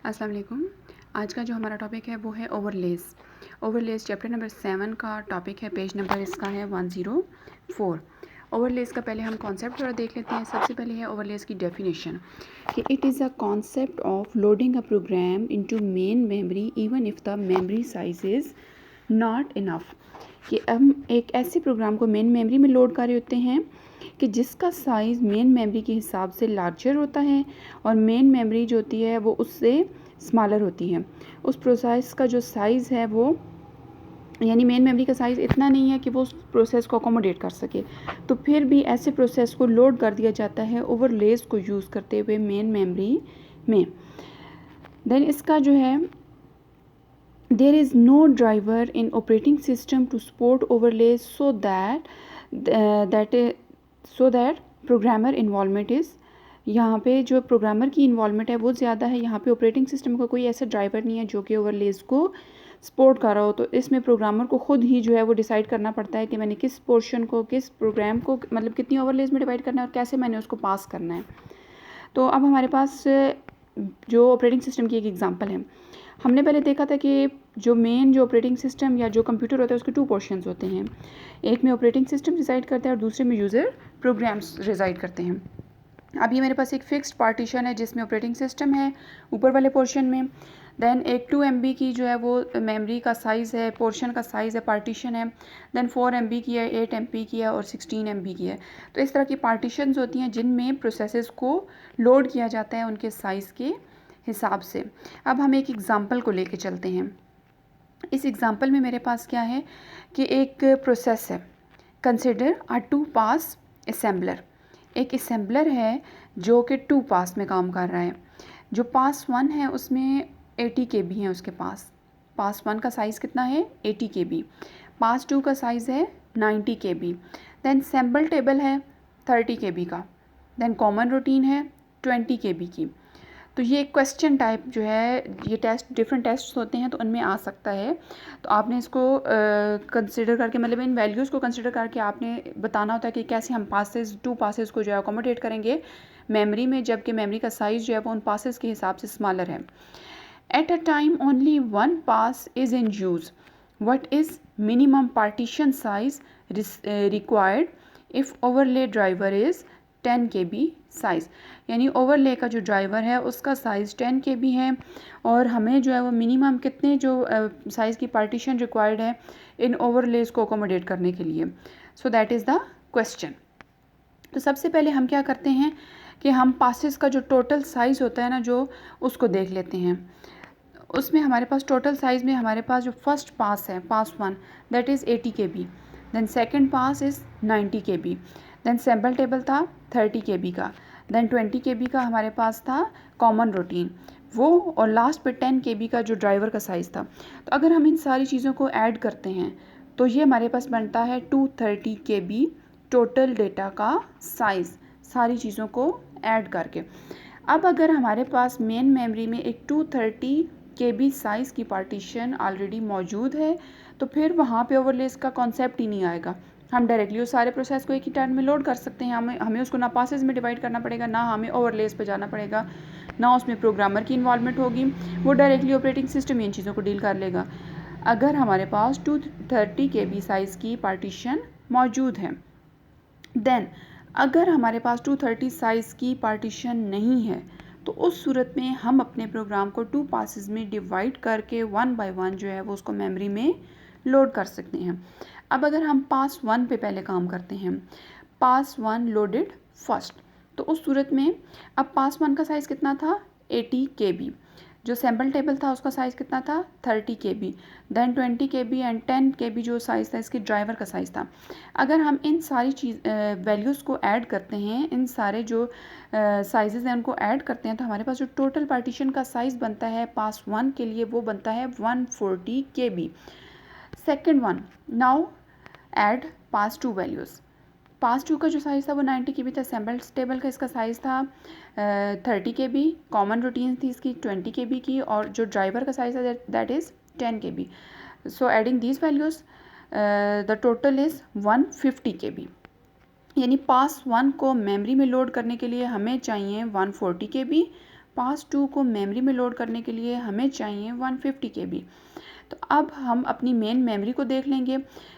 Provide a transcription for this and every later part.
अस्सलाम वालेकुम। आज का जो हमारा टॉपिक है वो है ओवरलेस। ओवरलेस चैप्टर नंबर 7 का टॉपिक है। पेज नंबर इसका है 104। ओवरलेस का पहले हम कॉन्सेप्ट थोड़ा देख लेते हैं। सबसे पहले है ओवरलेस की डेफिनेशन कि it is a concept of loading a programme into main memory even if the memory size is not enough. कि हम एक ऐसे प्रोग्राम को मेन मेमोरी में लोड कर रहे होते हैं कि जिसका साइज़ मेन मेमोरी के हिसाब से लार्जर होता है और मेन मेमोरी जो होती है वो उससे स्मॉलर होती है। उस प्रोसेस का जो साइज़ है वो यानी मेन मेमोरी का साइज़ इतना नहीं है कि वो उस प्रोसेस को अकोमोडेट कर सके, तो फिर भी ऐसे प्रोसेस को लोड कर दिया जाता है ओवरलेस को यूज़ करते हुए मेन मेमोरी में। देन इसका जो है there is no driver in operating system to support overlays so that programmer involvement is यहाँ पे जो प्रोग्रामर की इन्वॉल्वमेंट है वो ज़्यादा है। यहाँ पे ऑपरेटिंग सिस्टम का कोई ऐसा ड्राइवर नहीं है जो कि ओवरलेस को सपोर्ट कर रहा हो, तो इसमें प्रोग्रामर को खुद ही जो है वो डिसाइड करना पड़ता है कि मैंने किस पोर्शन को, किस प्रोग्राम को, मतलब कितनी ओवरलेस में डिवाइड करना है और कैसे मैंने उसको पास करना है। तो अब हमारे पास जो ऑपरेटिंग सिस्टम की एक एग्जांपल है। हमने पहले देखा था कि जो मेन जो ऑपरेटिंग सिस्टम या जो कंप्यूटर होता है उसके 2 पोर्शंस होते हैं। एक में ऑपरेटिंग सिस्टम रिसाइड करता है और दूसरे में यूज़र प्रोग्राम्स रिसाइड करते हैं। अब ये मेरे पास एक फ़िक्स्ड पार्टीशन है जिसमें ऑपरेटिंग सिस्टम है ऊपर वाले पोर्शन में। देन एक 2 MB की जो है वो मेमोरी का साइज़ है, पोर्शन का साइज़ है, पार्टीशन है। देन 4 MB की है, 8 MB की है और 16 MB की है। तो इस तरह की पार्टीशंस होती हैं जिनमें प्रोसेसेस को लोड किया जाता है उनके साइज़ के हिसाब से। अब हम एक एग्ज़ाम्पल को लेके चलते हैं। इस एग्ज़ाम्पल में मेरे पास क्या है कि एक प्रोसेस है। Consider a 2 pass assembler. एक असेंबलर है जो कि 2 पास में काम कर रहा है। जो पास 1 है उसमें 80 KB है उसके पास। पास 1 का साइज़ कितना है 80 KB। पास 2 का साइज़ है 90 KB। देन सैम्पल टेबल है 30 KB का। देन कॉमन रूटीन है 20 KB की। तो ये क्वेश्चन टाइप जो है, ये टेस्ट डिफरेंट टेस्ट होते हैं तो उनमें आ सकता है। तो आपने इसको कंसिडर करके, मतलब इन वैल्यूज़ को कंसिडर करके आपने बताना होता है कि कैसे हम पासेस 2 पासेस को जो है अकोमोडेट करेंगे मेमोरी में, जबकि मेमोरी का साइज़ जो है वो उन पासेस के हिसाब से स्मॉलर है। At a time only 1 pass is in use. What is minimum partition size required if overlay driver is 10 KB size. यानी ओवरले का जो ड्राइवर है उसका साइज़ 10 KB है और हमें जो है वो मिनिमम कितने जो साइज़ की पार्टीशन रिक्वायर्ड है इन ओवरलेस को अकोमोडेट करने के लिए। So that is the question. तो सबसे पहले हम क्या करते हैं कि हम पासेस का जो टोटल साइज़ होता है ना, जो उसको देख लेते हैं। उसमें हमारे पास टोटल साइज़ में हमारे पास जो फर्स्ट पास है, pass 1, that is 80 KB। Then second pass is 90 KB। Then sample table था 30 KB का। देन 20 KB का हमारे पास था कॉमन रूटीन वो, और लास्ट पे 10 KB का जो ड्राइवर का साइज़ था। तो अगर हम इन सारी चीज़ों को ऐड करते हैं तो ये हमारे पास बनता है 230 KB टोटल डेटा का साइज़, सारी चीज़ों को ऐड करके। अब अगर हमारे पास मेन मेमोरी में एक 230 KB साइज़ की पार्टीशन ऑलरेडी मौजूद है तो फिर वहाँ पे ओवरलेस का कॉन्सेप्ट ही नहीं आएगा। हम डायरेक्टली उस सारे प्रोसेस को एक ही टर्न में लोड कर सकते हैं। हमें उसको ना पासेस में डिवाइड करना पड़ेगा, ना हमें ओवरलेस पे जाना पड़ेगा, ना उसमें प्रोग्रामर की इन्वॉल्वमेंट होगी। वो डायरेक्टली ऑपरेटिंग सिस्टम इन चीज़ों को डील कर लेगा अगर हमारे पास 230 KB साइज़ की पार्टीशन मौजूद है। देन अगर हमारे पास 230 साइज़ की पार्टीशन नहीं है तो उस सूरत में हम अपने प्रोग्राम को 2 पासेस में डिवाइड करके 1 बाय 1 जो है वो उसको मेमोरी में लोड कर सकते हैं। अब अगर हम पास 1 पे पहले काम करते हैं, पास 1 लोडेड फर्स्ट, तो उस सूरत में अब पास 1 का साइज़ कितना था 80 KB। जो सैम्पल टेबल था उसका साइज़ कितना था 30 KB। Then 20 KB and 10 KB जो साइज़ था इसके ड्राइवर का साइज़ था। अगर हम इन सारी चीज़ वैल्यूज़ को ऐड करते हैं, इन सारे जो साइज़ेज़ हैं उनको ऐड करते हैं, तो हमारे पास जो टोटल पार्टीशन का साइज़ बनता है पास 1 के लिए वो बनता है 140 KB। Second one, now add pass 2 values. Pass 2 का जो साइज़ था वो 90 KB था। सैम्पल टेबल का इसका साइज़ था 30 KB। कॉमन रूटीन थी इसकी 20 KB की और जो ड्राइवर का साइज़ है that is 10 KB। So adding these values the total is 150 KB। यानी पास 1 को मेमोरी में लोड करने के लिए हमें चाहिए 140 KB, पास 2 को मेमोरी में लोड करने के लिए हमें चाहिए 150 KB। तो अब हम अपनी मेन मेमोरी को देख लेंगे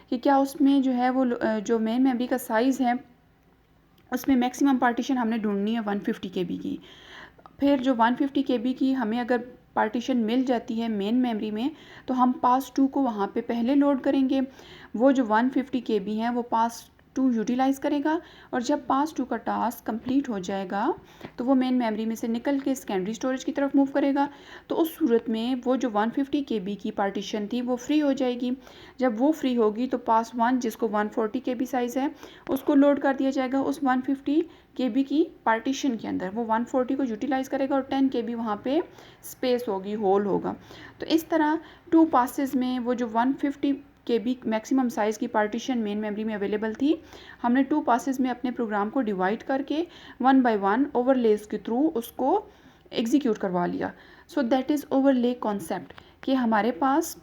कि क्या उसमें जो है वो जो मेन मेमोरी का साइज़ है उसमें मैक्सिमम पार्टीशन हमने ढूंढनी है 150 KB की। फिर जो 150 KB की हमें अगर पार्टीशन मिल जाती है मेन मेमोरी में तो हम पास 2 को वहाँ पे पहले लोड करेंगे। वो जो 150 KB है वो पास 2 यूटिलाइज़ करेगा और जब पास 2 का टास्क कंप्लीट हो जाएगा तो वो मेन मेमोरी में से निकल के सेकेंडरी स्टोरेज की तरफ मूव करेगा। तो उस सूरत में वो जो 150 KB की पार्टीशन थी वो फ्री हो जाएगी। जब वो फ्री होगी तो पास 1 जिसको 140 KB साइज़ है उसको लोड कर दिया जाएगा उस 150 KB की पार्टीशन के अंदर। वो 140 को यूटिलाइज़ करेगा और 10 KB वहाँ पे स्पेस होगी, होल होगा। तो इस तरह 2 पासेस में वो जो 150 KB मैक्सिमम साइज़ की पार्टीशन मेन मेमोरी में अवेलेबल थी, हमने 2 पासेस में अपने प्रोग्राम को डिवाइड करके 1 बाय 1 ओवरलेस के थ्रू उसको एग्जीक्यूट करवा लिया। So that is overlay concept कि हमारे पास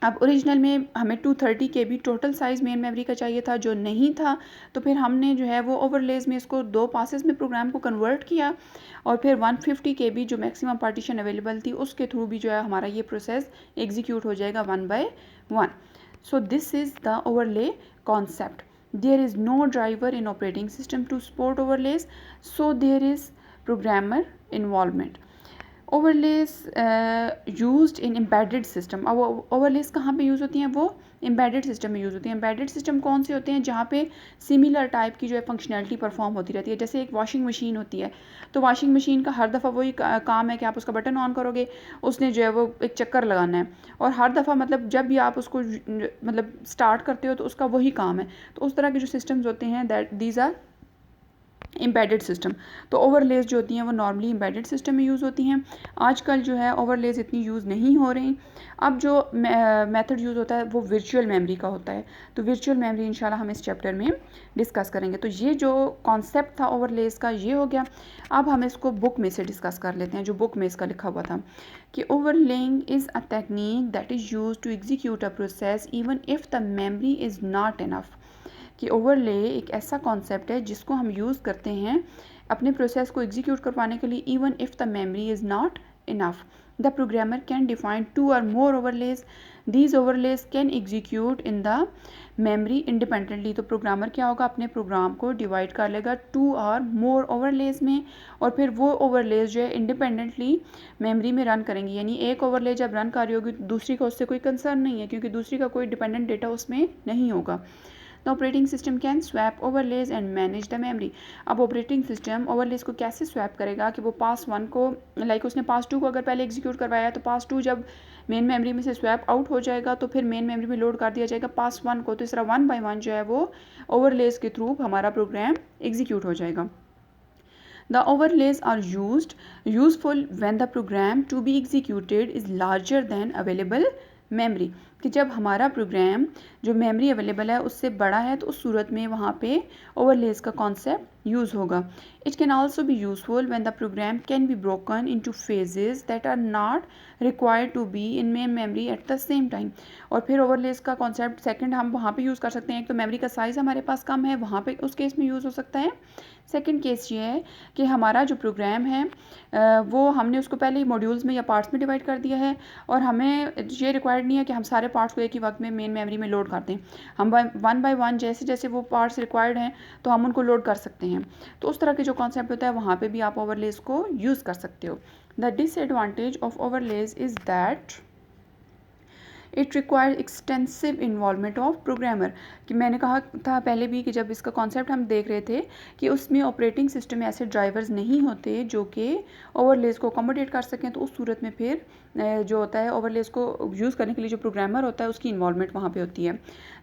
अब ओरिजिनल में हमें 230 KB total size main memory का चाहिए था जो नहीं था, तो फिर हमने जो है वो ओवरलेज में इसको 2 पासेस में प्रोग्राम को कन्वर्ट किया और फिर 150 KB जो मैक्सिमम पार्टीशन अवेलेबल थी उसके थ्रू भी जो है हमारा ये प्रोसेस एग्जीक्यूट हो जाएगा 1 by 1। So this is the overlay concept. There is no driver in operating system to support overlays, so there is programmer involvement. Overlays used in embedded system. अब ओवरलेस कहाँ पे यूज़ होती हैं? वो embedded system में use होती हैं। Embedded system कौन से होते हैं? जहाँ पे सिमिलर टाइप की जो है फंक्शनैलिटी परफॉर्म होती रहती है। जैसे एक वॉशिंग मशीन होती है, तो वॉशिंग मशीन का हर दफ़ा वही काम है कि आप उसका बटन ऑन करोगे, उसने जो है वो एक चक्कर लगाना है और हर दफ़ा मतलब जब भी आप उसको मतलब स्टार्ट करते हो तो उसका वही काम है। तो उस तरह के जो सिस्टम्स होते हैं that these are embedded system. तो ओवरलेज जो होती हैं वो नॉर्मली एम्बेडेड सिस्टम में यूज़ होती हैं। आजकल जो है ओवरलेज इतनी यूज़ नहीं हो रही। अब जो मेथड यूज़ होता है वो वर्चुअल मेमोरी का होता है। तो वर्चुअल मेमोरी इंशाल्लाह हम इस चैप्टर में डिस्कस करेंगे। तो ये जो कॉन्सेप्ट था ओवरलेज का ये हो गया। अब हम इसको बुक में से डिस्कस कर लेते हैं। जो बुक में इसका लिखा हुआ था कि overlaying is a technique that is used to execute a process even if the memory is not enough. कि ओवरले एक ऐसा कॉन्सेप्ट है जिसको हम यूज़ करते हैं अपने प्रोसेस को एग्जीक्यूट करवाने के लिए even if the memory is not enough. The programmer can define 2 or more overlays. These overlays can execute in the memory independently. तो प्रोग्रामर क्या होगा, अपने प्रोग्राम को डिवाइड कर लेगा 2 or more overlays में और फिर वो ओवरलेज जो है इंडिपेंडेंटली मेमोरी में रन करेंगी। यानी एक ओवरले जब रन कर रही होगी दूसरी का उससे कोई कंसर्न नहीं है क्योंकि दूसरी का कोई डिपेंडेंट डेटा उसमें नहीं होगा। The operating system can swap overlays and manage the memory. अब ऑपरेटिंग सिस्टम ओवरलेज को कैसे स्वैप करेगा कि वो पास 1 को उसने पास 2 को अगर पहले एग्जीक्यूट करवाया तो पास 2 जब मेन मेमोरी में से स्वैप आउट हो जाएगा तो फिर मेन मेमोरी में लोड कर दिया जाएगा पास 1 को। तो इस तरह 1 बाय 1 जो है वो ओवरलेज के थ्रू हमारा प्रोग्राम एग्जीक्यूट हो जाएगा। The overlays are useful when the program to be executed is larger than available memory। कि जब हमारा प्रोग्राम जो मेमोरी अवेलेबल है उससे बड़ा है तो उस सूरत में वहाँ पे ओवरलेज का कॉन्सेप्ट यूज़ होगा। It can also be useful when the program can be broken into phases that are not required to be in main memory at the same time. और फिर ओवरलेज का कॉन्सेप्ट सेकंड हम वहाँ पे use कर सकते हैं। एक तो मेमोरी का साइज़ हमारे पास कम है, वहाँ पे उस केस में यूज़ हो सकता है। सेकंड केस ये है कि हमारा जो प्रोग्राम है वो हमने उसको पहले ही मॉड्यूल्स में या पार्ट्स में डिवाइड कर दिया है और हमें ये रिक्वायर्ड नहीं है कि हम सारे पार्ट्स को एक ही वक्त में मेन मेमोरी में लोड कर दें। हम 1 बाय 1 जैसे जैसे वो पार्ट्स रिक्वायर्ड हैं तो हम उनको लोड कर सकते हैं। तो उस तरह के जो कॉन्सेप्ट होता है वहाँ पे भी आप ओवरलेज को यूज़ कर सकते हो। The disadvantage of overlays is that it require extensive involvement of programmer. कि मैंने कहा था पहले भी कि जब इसका कॉन्सेप्ट हम देख रहे थे कि उसमें ऑपरेटिंग सिस्टम में ऐसे ड्राइवर्स नहीं होते जो कि ओवरलेज को अकोमोडेट कर सकें। तो उस सूरत में फिर जो होता है ओवरलेज को यूज़ करने के लिए जो प्रोग्रामर होता है उसकी इन्वॉल्वमेंट वहाँ पे होती है।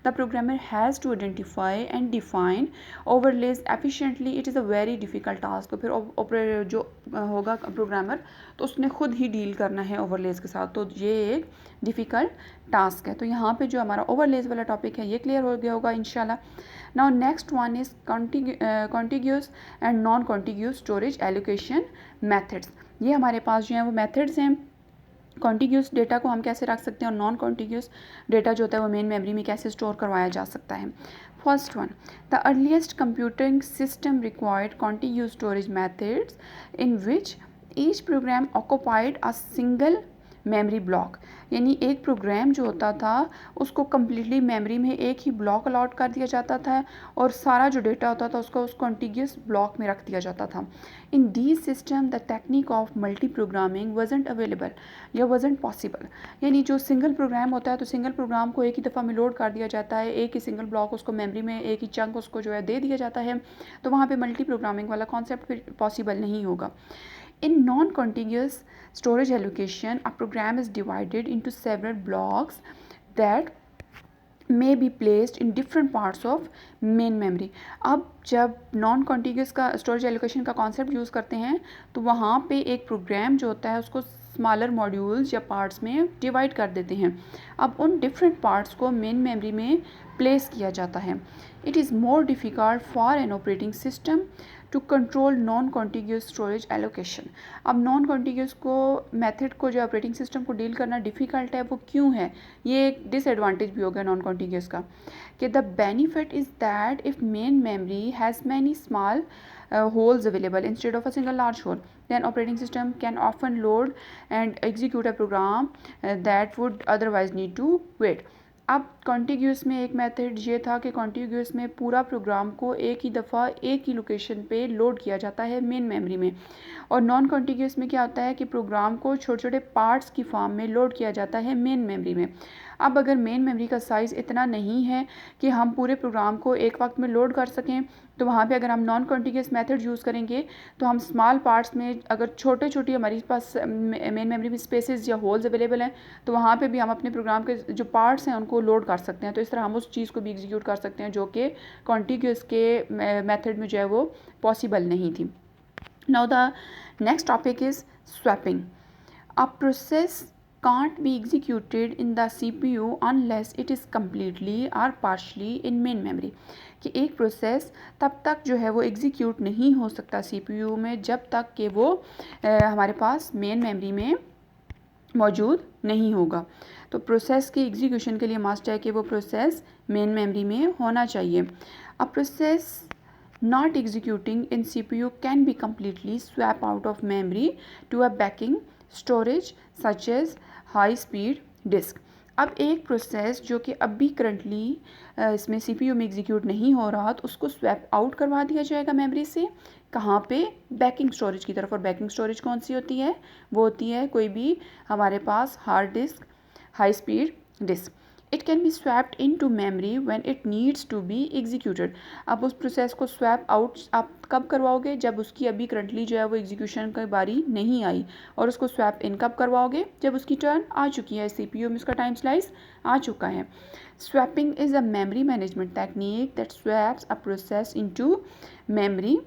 The programmer has to identify and define overlays efficiently. It is a very difficult task. तो फिर जो होगा प्रोग्रामर तो उसने खुद ही डील करना है ओवरलेज के साथ, तो ये एक डिफ़िकल्ट टास्क है। तो यहाँ पे जो हमारा ओवरलेज वाला टॉपिक है ये क्लियर हो गया होगा इंशाल्लाह। Now next one is contiguous and non contiguous storage allocation methods. ये हमारे पास जो है वो मेथड्स हैं। कॉन्टिग्यूस डेटा को हम कैसे रख सकते हैं और नॉन कॉन्टिग्यूस डेटा जो होता है वो मेन मेमोरी में कैसे स्टोर करवाया जा सकता है। First one, the earliest computing system required contiguous storage methods in which each program occupied a single memory block, यानी एक प्रोग्राम जो होता था उसको कम्प्लीटली मेमोरी में एक ही ब्लॉक अलॉट कर दिया जाता था और सारा जो डेटा होता था उसको उस कॉन्टिग्यूस ब्लॉक में रख दिया जाता था। In these system the technique of multi programming wasn't available या वॉजेंट पॉसिबल, यानी जो सिंगल प्रोग्राम होता है तो सिंगल प्रोग्राम को एक ही दफ़ा में लोड कर दिया जाता है, एक ही सिंगल ब्लॉक उसको मेमोरी में एक ही चंक उसको जो है दे दिया जाता है, तो वहाँ पे मल्टी प्रोग्रामिंग वाला कॉन्सेप्ट फिर पॉसिबल नहीं होगा। In non-contiguous storage allocation, a program is divided into several blocks that may be placed in different parts of main memory। अब जब नॉन कॉन्टिग्यूस का स्टोरेज एलोकेशन का कॉन्सेप्ट यूज़ करते हैं तो वहाँ पे एक प्रोग्राम जो होता है उसको स्मॉलर मॉड्यूल्स या पार्ट्स में डिवाइड कर देते हैं। अब उन डिफरेंट पार्ट्स को मेन मेमोरी में प्लेस किया जाता है। It is more difficult for an operating system to control non contiguous storage allocation. अब नॉन कॉन्टिग्यूस को मेथड को जो ऑपरेटिंग सिस्टम को डील करना डिफ़िकल्ट है, वो क्यों है? ये एक डिसएडवांटेज भी होगा नॉन कॉन्टिग्यूस का कि the benefit is that if main memory has many small holes available instead of a single large hole, then operating system can often load and execute a program that would otherwise need to wait। अब contiguous में एक method ये था कि contiguous में पूरा programme को एक ही दफ़ा एक ही लोकेशन पे लोड किया जाता है मेन मेमोरी में, और नॉन कॉन्टिग्यूस में क्या होता है कि प्रोग्राम को छोटे छोटे पार्ट्स की फॉर्म में लोड किया जाता है मेन मेमोरी में। अब अगर मेन मेमोरी का साइज़ इतना नहीं है कि हम पूरे प्रोग्राम को एक वक्त में लोड कर सकें, तो वहाँ पे अगर हम नॉन कॉन्टिग्यूस मेथड यूज़ करेंगे तो हम स्मॉल पार्ट्स में अगर छोटे छोटी हमारे पास मेन मेमोरी में स्पेसेस या होल्स अवेलेबल हैं तो वहाँ पे भी हम अपने प्रोग्राम के जो पार्ट्स हैं उनको लोड कर सकते हैं। तो इस तरह हम उस चीज़ को भी एग्जीक्यूट कर सकते हैं जो कि कॉन्टिग्यूस के मेथड में जो है वो पॉसिबल नहीं थी। Now the next topic is swapping. A process can't be executed in the CPU unless it is completely or partially in main memory, कि एक प्रोसेस तब तक जो है वो एग्जीक्यूट नहीं हो सकता CPU में जब तक कि वो हमारे पास मेन मेमोरी में मौजूद नहीं होगा। तो प्रोसेस की एग्जीक्यूशन के लिए मस्ट है कि वो प्रोसेस मेन मेमोरी में होना चाहिए। A process not executing in CPU can be completely swap out of memory to a backing storage such as high speed disk। अब एक प्रोसेस जो कि अभी करंटली इसमें CPU में एग्जीक्यूट नहीं हो रहा तो उसको स्वैप आउट करवा दिया जाएगा मेमोरी से, कहाँ पे? बैकिंग स्टोरेज की तरफ। और बैकिंग स्टोरेज कौन सी होती है? वो होती है कोई भी हमारे पास hard disk, high speed disk. It can be swapped in to memory when it needs to be executed. अब उस प्रोसेस को स्वैप आउट आप कब करवाओगे? जब उसकी अभी करंटली जो है वो एग्जीक्यूशन की बारी नहीं आई। और उसको स्वैप इन कब करवाओगे? जब उसकी टर्न आ चुकी है, CPU में उसका टाइम स्लाइस आ चुका है। Swapping is a memory management technique that swaps a process into memory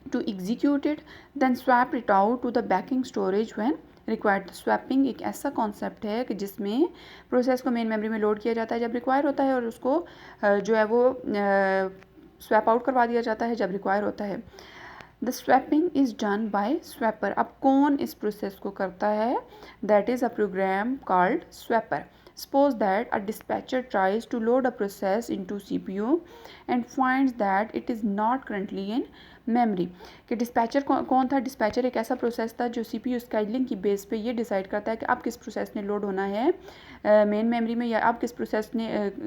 to execute it, then swap it out to the backing storage when required। Swapping एक ऐसा कॉन्सेप्ट है कि जिसमें प्रोसेस को मेन मेमोरी में load किया जाता है जब रिक्वायर होता है और उसको जो है वो स्वैप आउट करवा दिया जाता है जब रिक्वायर होता है। The swapping is done by swapper. अब कौन इस प्रोसेस को करता है? That is a program called swapper. Suppose that a dispatcher tries to load a process into CPU and finds that it is not currently in memory। कि dispatcher कौन था? Dispatcher एक ऐसा प्रोसेस था जो CPU स्केड्यूलिंग की base पे ये डिसाइड करता है कि अब किस प्रोसेस ने लोड होना है मेन मेमोरी में या अब किस प्रोसेस ने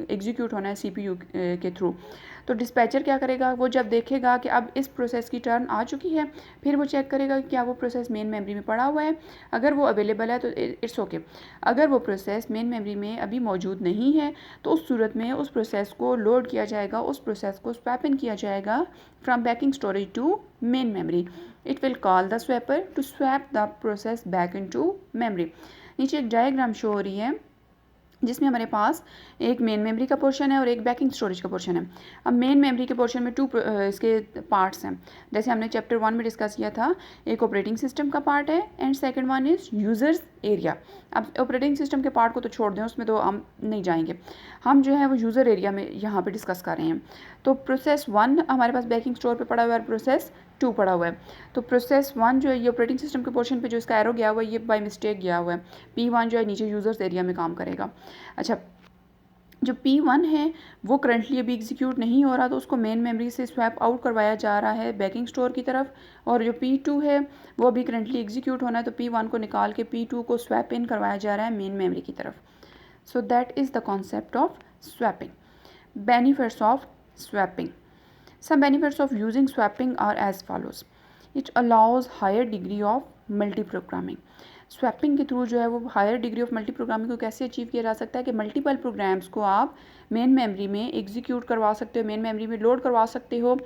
एग्जीक्यूट होना है CPU के थ्रू। तो डिस्पैचर क्या करेगा? वो जब देखेगा कि अब इस प्रोसेस की टर्न आ चुकी है फिर वो चेक करेगा कि क्या वो प्रोसेस मेन मेमोरी में पड़ा हुआ है। अगर वो अवेलेबल है तो इट्स ओके। अगर वो प्रोसेस मेन मेमोरी में अभी मौजूद नहीं है तो उस सूरत में उस प्रोसेस को लोड किया जाएगा, उस प्रोसेस को स्वैप इन किया जाएगा from backing storage to main memory. It will call the swapper to swap the process back in to memory. नीचे एक डायग्राम शो हो रही है जिसमें हमारे पास एक मेन मेमोरी का पोर्शन है और एक बैकिंग स्टोरेज का पोर्शन है। अब मेन मेमोरी के पोर्शन में इसके पार्ट्स हैं, जैसे हमने चैप्टर 1 में डिस्कस किया था। एक ऑपरेटिंग सिस्टम का पार्ट है and second one is users area. अब ऑपरेटिंग सिस्टम के पार्ट को तो छोड़ दें, उसमें तो हम नहीं जाएंगे, हम जो है वो यूज़र एरिया में यहाँ पर डिस्कस कर रहे हैं। तो प्रोसेस 1 हमारे पास बैकिंग स्टोर पर पड़ा हुआ है और प्रोसेस 2 पड़ा हुआ है। तो प्रोसेस 1 जो है ये ऑपरेटिंग सिस्टम के पोर्शन पे जो इसका एरो गया हुआ है ये बाय मिस्टेक गया हुआ है। P1 जो है नीचे यूज़र्स एरिया में काम करेगा। अच्छा, जो P1 है वो करंटली अभी एग्जीक्यूट नहीं हो रहा, तो उसको मेन मेमोरी से स्वैप आउट करवाया जा रहा है बैकिंग स्टोर की तरफ, और जो P2 है वो अभी करंटली एग्जीक्यूट होना है, तो P1 को निकाल के P2 को स्वैप इन करवाया जा रहा है मेन मेमोरी की तरफ. So that is the concept of swapping. Benefits of swapping. Some benefits of using swapping are as follows. It allows higher degree of multi-programming. Swapping के थ्रू जो है वो higher degree of multi programming को कैसे achieve किया जा सकता है कि मल्टीपल प्रोग्राम्स को आप मेन मेमोरी में एग्जीक्यूट करवा सकते हो, मेन मेमोरी में लोड करवा सकते हो.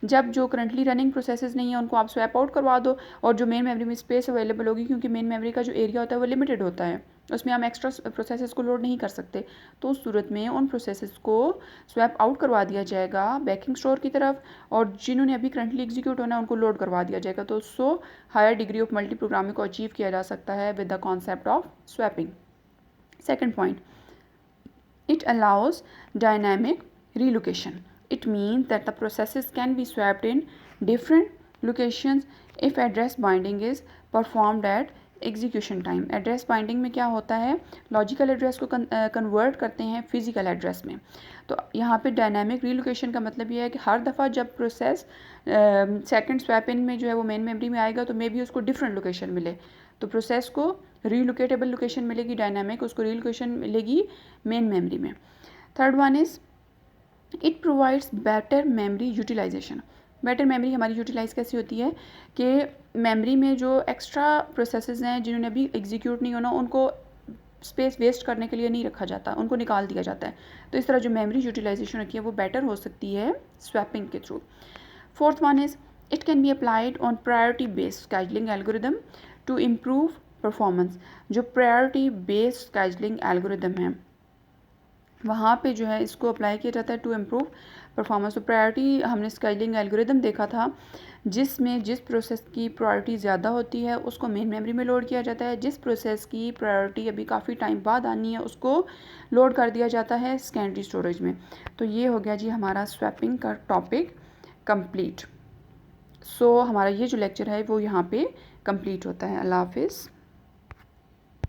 जब जो करंटली रनिंग प्रोसेसेस नहीं है उनको आप स्वैप आउट करवा दो, और जो मेन मेमोरी में स्पेस अवेलेबल होगी, क्योंकि मेन मेमोरी का जो एरिया होता है वो लिमिटेड होता है, उसमें हम एक्स्ट्रा प्रोसेसेस को लोड नहीं कर सकते, तो उस सूरत में उन प्रोसेसेस को स्वैप आउट करवा दिया जाएगा बैकिंग स्टोर की तरफ, और जिन्होंने अभी करंटली एग्जीक्यूट होना है उनको लोड करवा दिया जाएगा. तो so higher degree of multi programming को अचीव किया जा सकता है with the concept of swapping. Second point, it allows dynamic relocation. It means that the processes can be swapped in different locations if address binding is performed at execution time. Address binding में क्या होता है, logical address को convert करते हैं physical address में. तो यहाँ पे डायनामिक रीलोकेशन का मतलब ये है कि हर दफ़ा जब प्रोसेस सेकंड स्वैप इन में जो है वो मेन मेमोरी में आएगा तो मे बी उसको डिफरेंट लोकेशन मिले, तो प्रोसेस को रीलोकेटेबल लोकेशन मिलेगी, डायनामिक उसको रीलोकेशन मिलेगी मेन मेमोरी में. Third one is it provides better memory utilization. Better memory हमारी यूटिलाइज़ कैसी होती है कि मेमोरी में जो एक्स्ट्रा प्रोसेसेस हैं जिन्होंने अभी एग्जीक्यूट नहीं होना उनको स्पेस वेस्ट करने के लिए नहीं रखा जाता, उनको निकाल दिया जाता है. तो इस तरह जो मेमोरी यूटिलाइजेशन होती है वो बेटर हो सकती है स्वैपिंग के through. Fourth one is it can be applied on priority based scheduling algorithm to improve performance. जो प्रायोरिटी बेस्ड स्केड्यूलिंग एल्गोरिदम है वहाँ पे जो है इसको अप्लाई किया जाता है टू इम्प्रूव परफॉर्मेंस. तो प्रायोरिटी हमने स्केड्यूलिंग एल्गोरिदम देखा था जिसमें जिस प्रोसेस की प्रायोरिटी ज़्यादा होती है उसको मेन मेमोरी में लोड किया जाता है, जिस प्रोसेस की प्रायोरिटी अभी काफ़ी टाइम बाद आनी है उसको लोड कर दिया जाता है सेकेंडरी स्टोरेज में. तो ये हो गया जी हमारा स्वैपिंग का टॉपिक कंप्लीट. सो हमारा ये जो लेक्चर है वो यहाँ पे कंप्लीट होता है. अल्लाह हाफिज़.